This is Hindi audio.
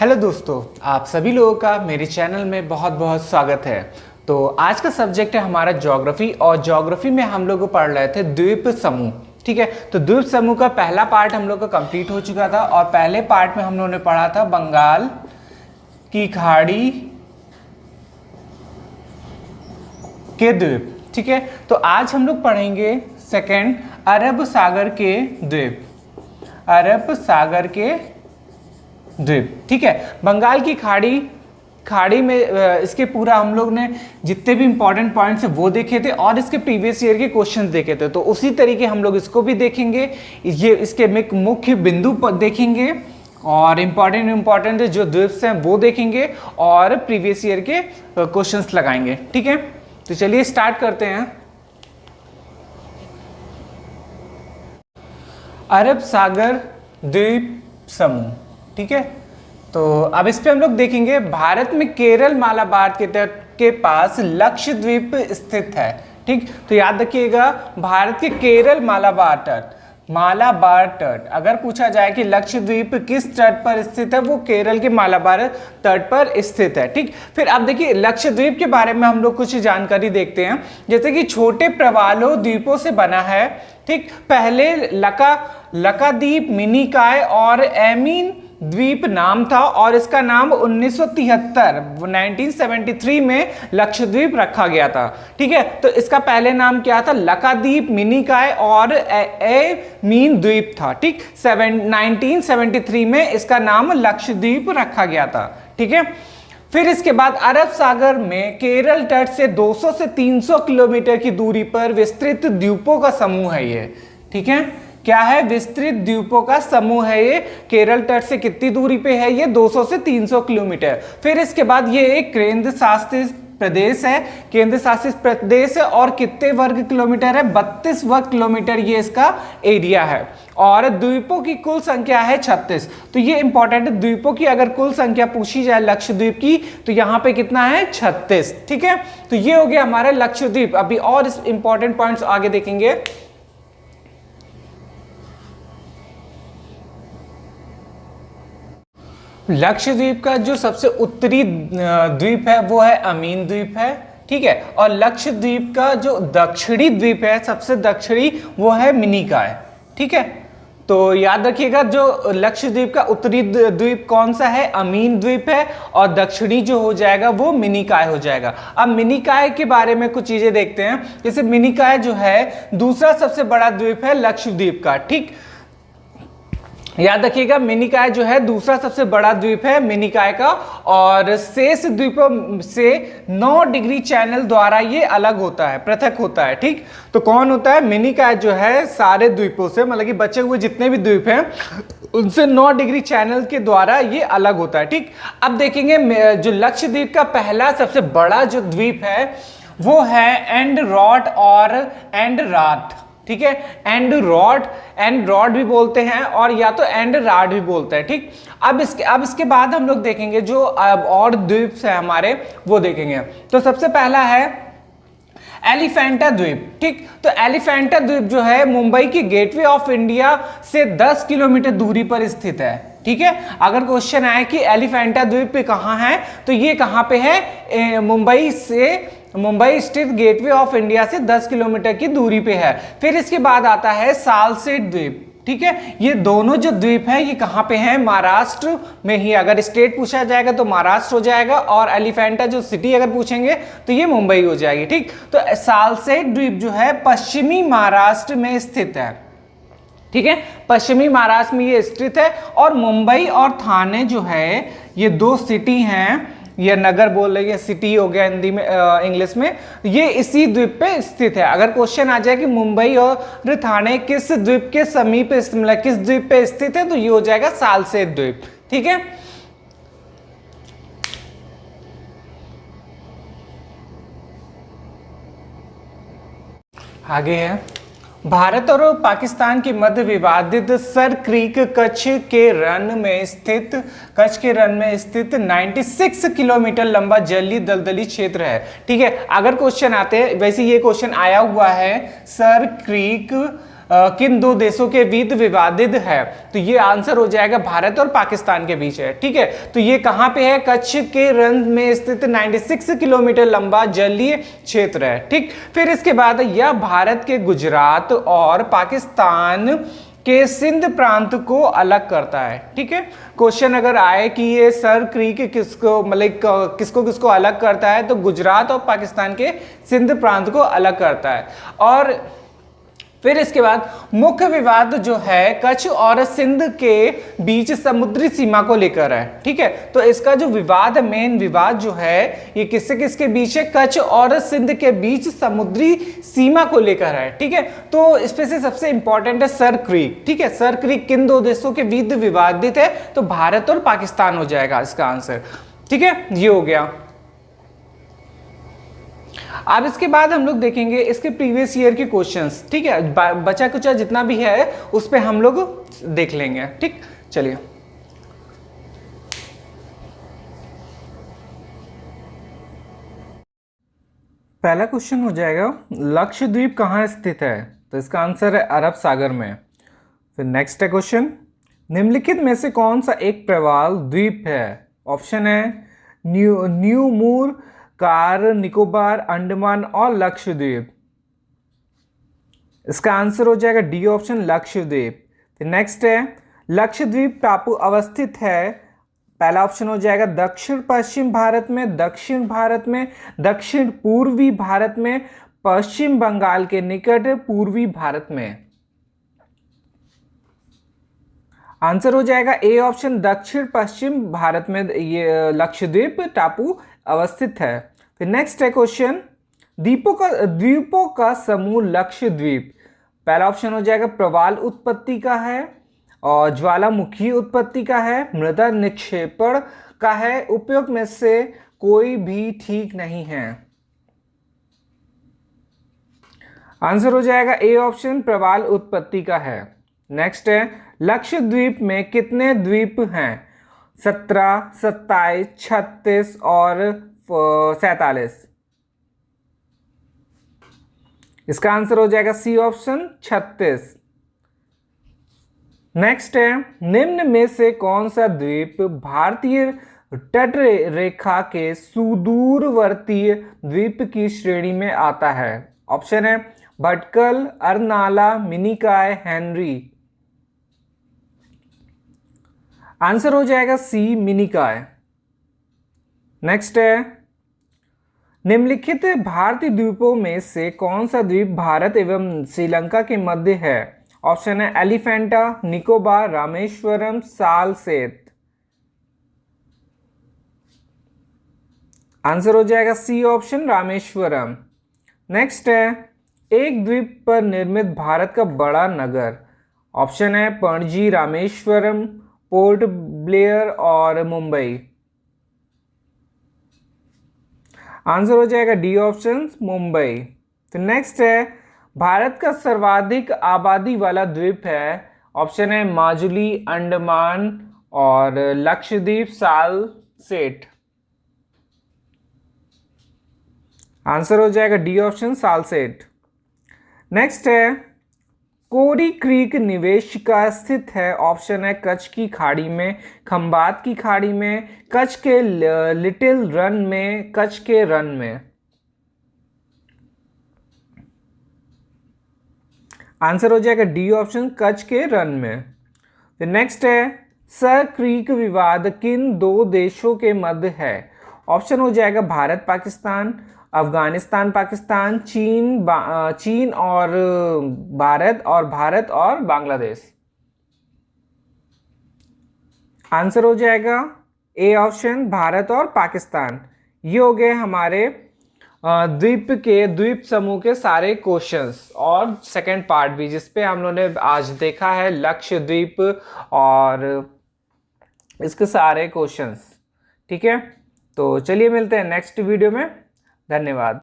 हेलो दोस्तों, आप सभी लोगों का मेरे चैनल में बहुत बहुत स्वागत है। तो आज का सब्जेक्ट है हमारा ज्योग्राफी, और ज्योग्राफी में हम लोग पढ़ रहे थे द्वीप समूह। ठीक है, तो द्वीप समूह का पहला पार्ट हम लोग का कंप्लीट हो चुका था, और पहले पार्ट में हम लोगों ने पढ़ा था बंगाल की खाड़ी के द्वीप। ठीक है, तो आज हम लोग पढ़ेंगे सेकंड अरब सागर के द्वीप, अरब सागर के द्वीप। ठीक है, बंगाल की खाड़ी में इसके पूरा हम लोग ने जितने भी इंपॉर्टेंट पॉइंट्स है वो देखे थे, और इसके प्रीवियस ईयर के क्वेश्चंस देखे थे। तो उसी तरीके हम लोग इसको भी देखेंगे, ये इसके मुख्य बिंदु पर देखेंगे, और इंपॉर्टेंट जो द्वीप्स हैं वो देखेंगे, और प्रीवियस ईयर के क्वेश्चंस लगाएंगे। ठीक है, तो चलिए स्टार्ट करते हैं। अरब सागर द्वीप समूह। ठीक है, तो अब इस पे हम लोग देखेंगे, भारत में केरल मालाबार के तट के पास लक्षद्वीप स्थित है। ठीक, तो याद रखिएगा, भारत के केरल मालाबार तट अगर पूछा जाए कि लक्षद्वीप किस तट पर स्थित है, वो केरल के मालाबार तट पर स्थित है। ठीक, फिर अब देखिए लक्षद्वीप के बारे में हम लोग कुछ जानकारी देखते हैं, जैसे कि छोटे प्रवालों द्वीपों से बना है। ठीक, पहले लकाद्वीप, मिनिकॉय और एमीन द्वीप नाम था, और इसका नाम 1973 में लक्षद्वीप रखा गया था। ठीक है, तो इसका पहले नाम क्या था? लकाद्वीप, मिनिकॉय और एमीन द्वीप था। ठीक, 1973 में इसका नाम लक्षद्वीप रखा गया था। ठीक है, फिर इसके बाद अरब सागर में केरल तट से 200 से 300 किलोमीटर की दूरी पर विस्तृत द्वीपों का समूह है ये। ठीक है, क्या है? विस्तृत द्वीपों का समूह है ये। केरल तट से कितनी दूरी पे है ये? 200 से 300 किलोमीटर। फिर इसके बाद ये एक केंद्र शासित प्रदेश है, और कितने वर्ग किलोमीटर है? 32 वर्ग किलोमीटर ये इसका एरिया है, और द्वीपों की कुल संख्या है 36। तो ये इंपॉर्टेंट है, द्वीपों की अगर कुल संख्या पूछी जाए लक्षद्वीप की, तो यहाँ पे कितना है? 36। ठीक है, तो ये हो गया हमारा लक्षद्वीप। अभी और इस इंपॉर्टेंट पॉइंट्स आगे देखेंगे। लक्षद्वीप का जो सबसे उत्तरी द्वीप है वो है अमीन द्वीप है। ठीक है, और लक्षद्वीप का जो दक्षिणी द्वीप है, सबसे दक्षिणी, वो है मिनिकॉय। ठीक है, तो याद रखिएगा, जो लक्षद्वीप का उत्तरी द्वीप कौन सा है? अमीन द्वीप है, और दक्षिणी जो हो जाएगा वो मिनिकॉय हो जाएगा। अब मिनिकॉय के बारे में कुछ चीजें देखते हैं, जैसे मिनिकॉय जो है दूसरा सबसे बड़ा द्वीप है लक्षद्वीप का। ठीक, याद रखिएगा, मिनिकॉय जो है दूसरा सबसे बड़ा द्वीप है मिनिकॉय का, और शेष द्वीपों से 9 डिग्री चैनल द्वारा ये अलग होता है, पृथक होता है। ठीक, तो कौन होता है? मिनिकॉय जो है सारे द्वीपों से, मतलब कि बचे हुए जितने भी द्वीप हैं उनसे 9 डिग्री चैनल के द्वारा ये अलग होता है। ठीक, अब देखेंगे जो लक्षद्वीप का पहला सबसे बड़ा जो द्वीप है वो है एंडरोड और एंडराड। ठीक है, एंड रॉड भी बोलते हैं, और या तो एंड राड भी बोलते हैं। ठीक, अब इसके बाद हम लोग देखेंगे जो और द्वीप है हमारे, वो देखेंगे। तो सबसे पहला है एलिफेंटा द्वीप। ठीक, तो एलिफेंटा द्वीप जो है मुंबई की गेटवे ऑफ इंडिया से 10 किलोमीटर दूरी पर स्थित है। ठीक है, अगर क्वेश्चन आए कि एलिफेंटा द्वीप कहाँ है, तो ये कहाँ पे है? मुंबई स्थित गेटवे ऑफ इंडिया से 10 किलोमीटर की दूरी पे है। फिर इसके बाद आता है सालसेट द्वीप। ठीक है, ये दोनों जो द्वीप हैं ये कहाँ पे हैं? महाराष्ट्र में ही। अगर स्टेट पूछा जाएगा तो महाराष्ट्र हो जाएगा, और एलिफेंटा जो सिटी अगर पूछेंगे तो ये मुंबई हो जाएगी। ठीक, तो सालसेट द्वीप जो है पश्चिमी महाराष्ट्र में स्थित है। ठीक है, पश्चिमी महाराष्ट्र में ये स्थित है, और मुंबई और थाने जो है ये 2 सिटी हैं, या नगर बोल रहे हैं, सिटी हो गया हिंदी में, इंग्लिश में, ये इसी द्वीप पे स्थित है। अगर क्वेश्चन आ जाए कि मुंबई और थाने किस द्वीप के समीप, मतलब किस द्वीप पे स्थित है, तो ये हो जाएगा सालसेट द्वीप। ठीक है, आगे है भारत और पाकिस्तान के मध्य विवादित सर क्रीक कच्छ के रन में स्थित 96 किलोमीटर लंबा जलीय दलदली क्षेत्र है। ठीक है, अगर क्वेश्चन आते हैं, वैसे ये क्वेश्चन आया हुआ है, सर क्रीक किन दो देशों के बीच विवादित है? तो ये आंसर हो जाएगा भारत और पाकिस्तान के बीच है। ठीक है, तो ये कहां पे है? कच्छ के रण में स्थित 96 किलोमीटर लंबा जलीय क्षेत्र है। ठीक, फिर इसके बाद यह भारत के गुजरात और पाकिस्तान के सिंध प्रांत को अलग करता है। ठीक है, क्वेश्चन अगर आए कि ये सर क्रीक किसको मतलब किसको किसको अलग करता है, तो गुजरात और पाकिस्तान के सिंध प्रांत को अलग करता है। और फिर इसके बाद मुख्य विवाद जो है कच्छ और सिंध के बीच समुद्री सीमा को लेकर है। ठीक है, तो इसका जो विवाद है, मेन विवाद जो है, ये किससे किसके बीच है? कच्छ और सिंध के बीच समुद्री सीमा को लेकर है। ठीक है, तो इसमें से सबसे इंपॉर्टेंट है सर क्रीक। ठीक है, सर क्रीक किन दो देशों के बीच विवादित है? तो भारत और पाकिस्तान हो जाएगा इसका आंसर। ठीक है, ये हो गया। अब इसके बाद हम लोग देखेंगे इसके प्रीवियस ईयर के क्वेश्चंस। ठीक है, बचा कुचा जितना भी है उस पे हम लोग देख लेंगे। ठीक, चलिए। पहला क्वेश्चन हो जाएगा लक्षद्वीप कहाँ स्थित है? तो इसका आंसर है अरब सागर में। फिर नेक्स्ट है क्वेश्चन, निम्नलिखित में से कौन सा एक प्रवाल द्वीप है? ऑप्शन है न्यू मूर, कार निकोबार, अंडमान और लक्षद्वीप। इसका आंसर हो जाएगा डी ऑप्शन, लक्षद्वीप। फिर नेक्स्ट है लक्षद्वीप टापू अवस्थित है? पहला ऑप्शन हो जाएगा दक्षिण पश्चिम भारत में, दक्षिण भारत में, दक्षिण पूर्वी भारत में, पश्चिम बंगाल के निकट, पूर्वी भारत में। आंसर हो जाएगा ए ऑप्शन, दक्षिण पश्चिम भारत में ये लक्षद्वीप टापू अवस्थित है। फिर नेक्स्ट है क्वेश्चन, द्वीपों का समूह लक्षद्वीप। पहला ऑप्शन हो जाएगा प्रवाल उत्पत्ति का है, और ज्वालामुखी उत्पत्ति का है, मृदा निक्षेपण का है, उपयोग में से कोई भी ठीक नहीं है। आंसर हो जाएगा ए ऑप्शन, प्रवाल उत्पत्ति का है। नेक्स्ट है लक्षद्वीप में कितने द्वीप हैं? 17, 27, 36 और 47। इसका आंसर हो जाएगा सी ऑप्शन, 36। नेक्स्ट है निम्न में से कौन सा द्वीप भारतीय तट रेखा के सुदूरवर्ती द्वीप की श्रेणी में आता है? ऑप्शन है भटकल, अरनाला, मिनिकॉय, हेनरी। आंसर हो जाएगा सी, मिनिकॉय। नेक्स्ट है निम्नलिखित भारतीय द्वीपों में से कौन सा द्वीप भारत एवं श्रीलंका के मध्य है? ऑप्शन है एलिफेंटा, निकोबार, रामेश्वरम, सालसेत। आंसर हो जाएगा सी ऑप्शन, रामेश्वरम। नेक्स्ट है एक द्वीप पर निर्मित भारत का बड़ा नगर। ऑप्शन है पणजी, रामेश्वरम, पोर्ट ब्लेयर और मुंबई। आंसर हो जाएगा डी ऑप्शन, मुंबई। तो नेक्स्ट है भारत का सर्वाधिक आबादी वाला द्वीप है? ऑप्शन है माजुली, अंडमान और लक्षद्वीप, सालसेट। आंसर हो जाएगा डी ऑप्शन, सालसेट। नेक्स्ट है कोरी क्रीक निवेश का स्थित है? ऑप्शन है कच्छ की खाड़ी में, खंबात की खाड़ी में, कच्छ के लिटिल रन में, कच्छ के रन में। आंसर हो जाएगा डी ऑप्शन, कच्छ के रन में। फिर नेक्स्ट है सर क्रीक विवाद किन दो देशों के मध्य है? ऑप्शन हो जाएगा भारत पाकिस्तान, अफगानिस्तान पाकिस्तान, चीन और भारत, और भारत और बांग्लादेश। आंसर हो जाएगा ए ऑप्शन, भारत और पाकिस्तान। ये हो गए हमारे द्वीप समूह के सारे क्वेश्चंस और सेकंड पार्ट भी, जिसपे हम लोगों ने आज देखा है लक्षद्वीप और इसके सारे क्वेश्चंस। ठीक है, तो चलिए मिलते हैं नेक्स्ट वीडियो में। धन्यवाद।